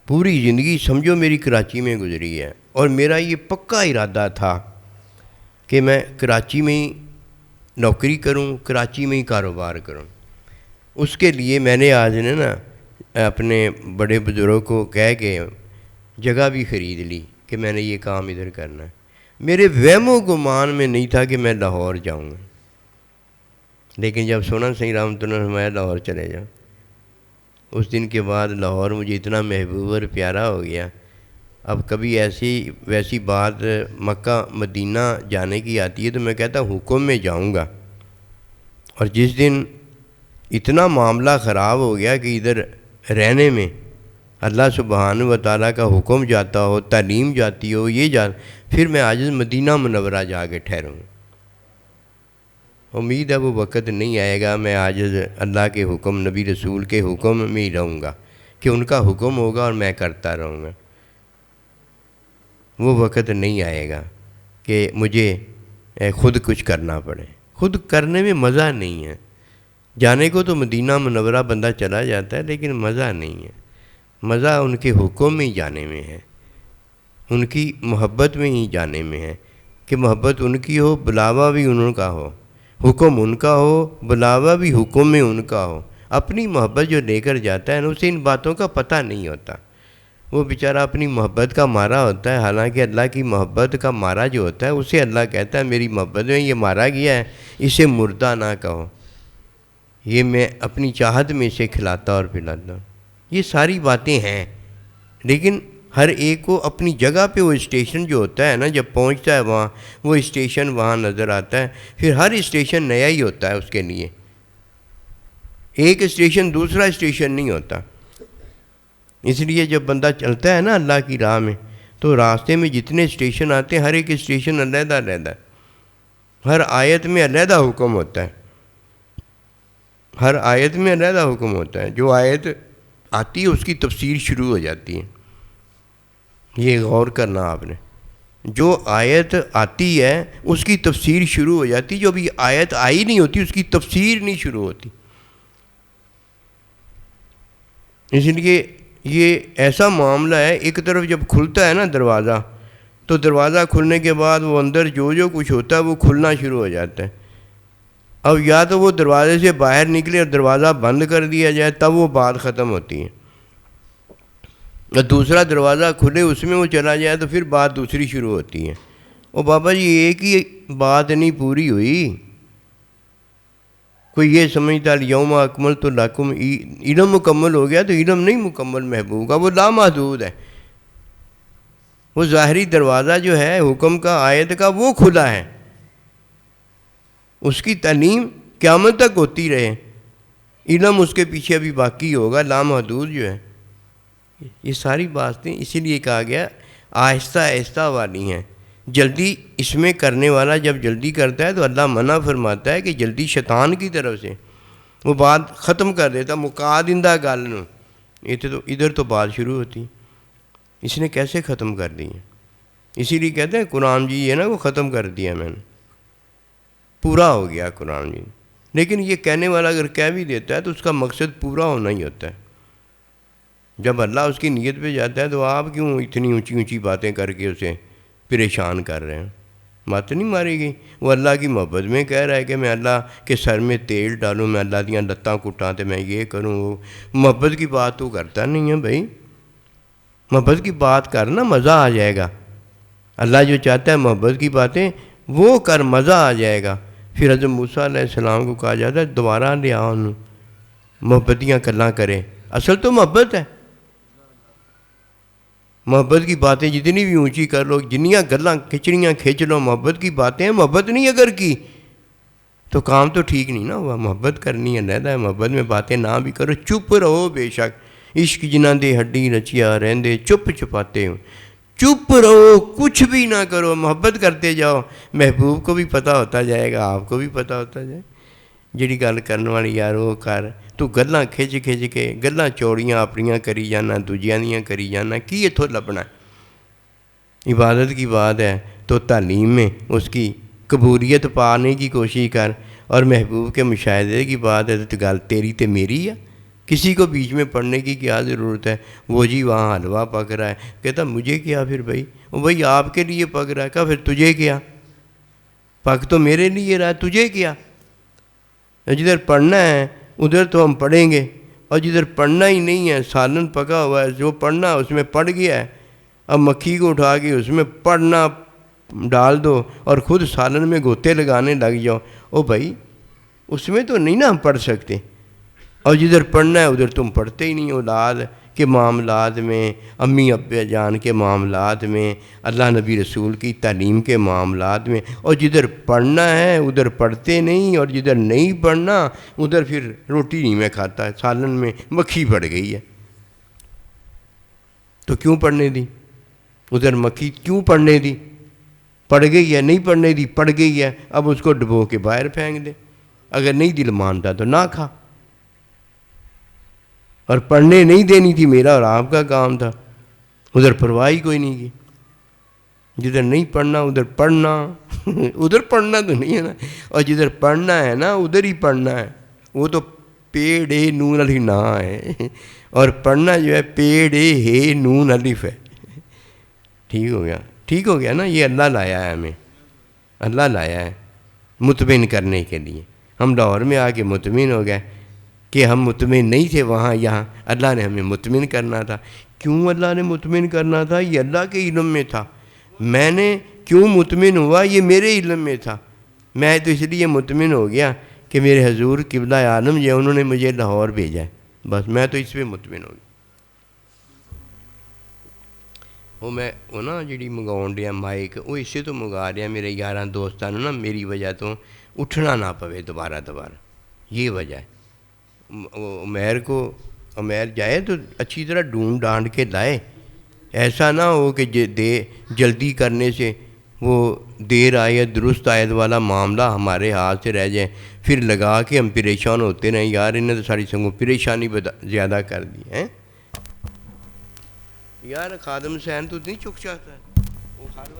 پوری زندگی سمجھو میری کراچی میں گزری ہے، اور میرا یہ پکا ارادہ تھا کہ میں کراچی میں ہی نوکری کروں، کراچی میں ہی کاروبار کروں۔ اس کے لیے میں نے آج نا اپنے بڑے بزرگوں کو کہہ کے جگہ بھی خرید لی کہ میں نے یہ کام ادھر کرنا ہے۔ میرے وہم و گمان میں نہیں تھا کہ میں لاہور جاؤں گا، لیکن جب سونا صحیح رحمۃ اللہ علیہ میں لاہور چلے جاؤں، اس دن کے بعد لاہور مجھے اتنا محبوب اور پیارا ہو گیا۔ اب کبھی ویسی بات مکہ مدینہ جانے کی آتی ہے تو میں کہتا ہوں حکم میں جاؤں گا، اور جس دن اتنا معاملہ خراب ہو گیا کہ ادھر رہنے میں اللہ سبحانہ و تعالیٰ کا حکم جاتا ہو، تعلیم جاتی ہو، پھر میں عاجز مدینہ منورہ جا کے ٹھہروں۔ امید ہے وہ وقت نہیں آئے گا میں عاجز اللہ کے حکم، نبی رسول کے حکم میں ہی رہوں گا کہ ان کا حکم ہوگا اور میں کرتا رہوں گا۔ وہ وقت نہیں آئے گا کہ مجھے خود کچھ کرنا پڑے۔ خود کرنے میں مزہ نہیں ہے۔ جانے کو تو مدینہ منورہ بندہ چلا جاتا ہے، لیکن مزہ نہیں ہے۔ مزہ ان کے حکم میں ہی جانے میں ہے، ان کی محبت میں ہی جانے میں ہے کہ محبت ان کی ہو، بلاوا بھی ان کا ہو، حکم ان کا ہو، بلاوا بھی حکم میں ان کا ہو۔ اپنی محبت جو لے کر جاتا ہے نا، اسے ان باتوں کا پتہ نہیں ہوتا۔ وہ بیچارہ اپنی محبت کا مارا ہوتا ہے، حالانکہ اللہ کی محبت کا مارا جو ہوتا ہے اسے اللہ کہتا ہے میری محبت میں یہ مارا گیا ہے، اسے مردہ نہ کہو، یہ میں اپنی چاہت میں اسے کھلاتا اور پلاتا ہوں۔ یہ ساری باتیں ہیں، لیکن ہر ایک کو اپنی جگہ پہ وہ اسٹیشن جو ہوتا ہے نا، جب پہنچتا ہے وہاں وہ اسٹیشن وہاں نظر آتا ہے، پھر ہر اسٹیشن نیا ہی ہوتا ہے اس کے لیے، ایک اسٹیشن دوسرا اسٹیشن نہیں ہوتا۔ اس لیے جب بندہ چلتا ہے نا اللہ کی راہ میں، تو راستے میں جتنے اسٹیشن آتے ہیں ہر ایک اسٹیشن علیحدہ علیحدہ ہے، ہر آیت میں علیحدہ حکم ہوتا ہے، ہر آیت میں علیحدہ حکم ہوتا ہے۔ جو آیت آتی ہے اس کی تفسیر شروع ہو جاتی ہے۔ یہ غور کرنا آپ نے، جو آیت آتی ہے اس کی تفسیر شروع ہو جاتی، جو ابھی آیت آئی نہیں ہوتی اس کی تفسیر نہیں شروع ہوتی۔ اس لیے یہ ایسا معاملہ ہے، ایک طرف جب کھلتا ہے نا دروازہ، تو دروازہ کھلنے کے بعد وہ اندر جو کچھ ہوتا ہے وہ کھلنا شروع ہو جاتا ہے۔ اب یا تو وہ دروازے سے باہر نکلے اور دروازہ بند کر دیا جائے تب وہ بات ختم ہوتی ہے، اور دوسرا دروازہ کھلے اس میں وہ چلا جائے تو پھر بات دوسری شروع ہوتی ہے۔ او بابا جی ایک ہی بات نہیں پوری ہوئی، کوئی یہ سمجھتا الیوم اکملت لکم، علم مکمل ہو گیا تو علم نہیں مکمل محبوب کا، وہ لامحدود ہے۔ وہ ظاہری دروازہ جو ہے حکم کا، آیت کا، وہ کھلا ہے، اس کی تعلیم قیامت تک ہوتی رہے، علم اس کے پیچھے ابھی باقی ہوگا، لامحدود جو ہے۔ یہ ساری باتیں اسی لیے کہا گیا آہستہ آہستہ والی ہیں۔ جلدی اس میں کرنے والا جب جلدی کرتا ہے تو اللہ منع فرماتا ہے کہ جلدی شیطان کی طرف سے وہ بات ختم کر دیتا، مکا دندہ گل نو، ادھر تو بات شروع ہوتی، اس نے کیسے ختم کر دی ہے؟ اسی لیے کہتے ہیں قرآن جی ہے نا وہ ختم کر دیا میں نے، پورا ہو گیا قرآن جی۔ لیکن یہ کہنے والا اگر کہہ بھی دیتا ہے تو اس کا مقصد پورا ہونا ہی ہوتا ہے۔ جب اللہ اس کی نیت پہ جاتا ہے تو آپ کیوں اتنی اونچی اونچی باتیں کر کے اسے پریشان کر رہے ہیں؟ مت نہیں ماری گئی، وہ اللہ کی محبت میں کہہ رہا ہے کہ میں اللہ کے سر میں تیل ڈالوں، میں اللہ دیاں لتاں کٹاں تے میں یہ کروں، وہ محبت کی بات تو کرتا نہیں ہے بھائی۔ محبت کی بات کرنا مزہ آ جائے گا، اللہ جو چاہتا ہے محبت کی باتیں وہ کر، مزہ آ جائے گا۔ پھر حضرت موسیٰ علیہ السلام کو کہا جاتا ہے دوبارہ لے آؤ انہوں، محبتیاں گلاں کرے، اصل تو محبت ہے۔ محبت کی باتیں جتنی بھی اونچی کر لو، جنیاں گلاں کھچڑیاں کھینچ لو، محبت کی باتیں ہیں، محبت نہیں اگر کی تو کام تو ٹھیک نہیں نا ہوا۔ محبت کرنی ہے علیحدہ ہے، محبت میں باتیں نہ بھی کرو، چپ رہو بے شک، عشق جنہاں دے ہڈی رچیا رہندے چپ چپاتے ہو، چپ رہو، کچھ بھی نہ کرو، محبت کرتے جاؤ، محبوب کو بھی پتہ ہوتا جائے گا، آپ کو بھی پتہ ہوتا جائے۔ جڑی گل کرنے والی یار وہ کر، تو گلاں کھچ کے گلاں چوڑیاں اپنیاں کری جانا، دوجیاں دیاں کری جانا، کی اتھوں لبنا ہے؟ عبادت کی بات ہے تو تعلیم میں اس کی قبولیت پانے کی کوشش کر، اور محبوب کے مشاہدے کی بات ہے تو گل تیری تے میری ہے، کسی کو بیچ میں پڑھنے کی کیا ضرورت ہے؟ وہ جی وہاں حلوہ پک رہا ہے، کہتا مجھے کیا پھر بھائی، وہ بھائی آپ کے لیے پک رہا ہے، کہا پھر تجھے کیا، پک تو میرے لیے رہا ہے، تجھے کیا؟ جدھر پڑھنا ہے ادھر تو ہم پڑھیں گے، اور جدھر پڑھنا ہی نہیں ہے، سالن پکا ہوا ہے، جو پڑھنا اس میں پڑ گیا ہے، اب مکھی کو اٹھا کے اس میں پڑھنا ڈال دو اور خود سالن میں گوتے لگانے لگ جاؤ، او بھائی اس میں تو نہیں نا ہم پڑھ سکتے، اور جدھر پڑھنا ہے ادھر تم پڑھتے ہی نہیں، اولاد کے معاملات میں، امی ابا جان کے معاملات میں، اللہ نبی رسول کی تعلیم کے معاملات میں، اور جدھر پڑھنا ہے ادھر پڑھتے نہیں، اور جدھر نہیں پڑھنا ادھر پھر روٹی نہیں میں کھاتا، سالن میں مکھی پڑ گئی ہے، تو کیوں پڑھنے دی؟ ادھر مکھی کیوں پڑھنے دی؟ پڑ گئی ہے، نہیں پڑھنے دی، پڑ گئی ہے، اب اس کو ڈبو کے باہر پھینک دے، اگر نہیں دل مانتا تو نہ کھا، اور پڑھنے نہیں دینی تھی، میرا اور آپ کا کام تھا، ادھر پرواہ ہی کوئی نہیں کی، جدھر نہیں پڑھنا ادھر پڑھنا ادھر پڑھنا تو نہیں ہے نا، اور جدھر پڑھنا ہے نا ادھر ہی پڑھنا ہے، وہ تو پیڑ اے نون الف نہ ہے، اور پڑھنا جو ہے پیڑ اے ہے نون الف ہے، ٹھیک ہو گیا، ٹھیک ہو گیا نا، یہ اللہ لایا ہے ہمیں، اللہ لایا ہے مطمئن کرنے کے لیے، ہم لاہور میں آ کے مطمئن ہو گئے کہ ہم مطمئن نہیں تھے وہاں، یہاں اللہ نے ہمیں مطمئن کرنا تھا، کیوں اللہ نے مطمئن کرنا تھا؟ یہ اللہ کے علم میں تھا، میں نے کیوں مطمئن ہوا؟ یہ میرے علم میں تھا، میں تو اس لیے مطمئن ہو گیا کہ میرے حضور قبلہ عالم جو انہوں نے مجھے لاہور بھیجا ہے، بس میں تو اس پہ مطمئن ہو گیا۔ وہ میں وہ نا جی منگاؤن دیا مائک، وہ اسے تو منگا رہا میرے یاراں دوستاں نا میری وجہ تو اٹھنا نہ پوے دوبارہ، یہ وجہ ہے، عمیر جائے تو اچھی طرح ڈھونڈ ڈانڈ کے لائے، ایسا نہ ہو کہ جلدی کرنے سے وہ دیر آیت درست آیت والا معاملہ ہمارے ہاتھ سے رہ جائے، پھر لگا کے ہم پریشان ہوتے رہیں، یار انہیں تو ساری سنگوں پریشانی زیادہ کر دی ہے، یار خادم حسین تو نہیں چک چاہتا ہے وہ ہر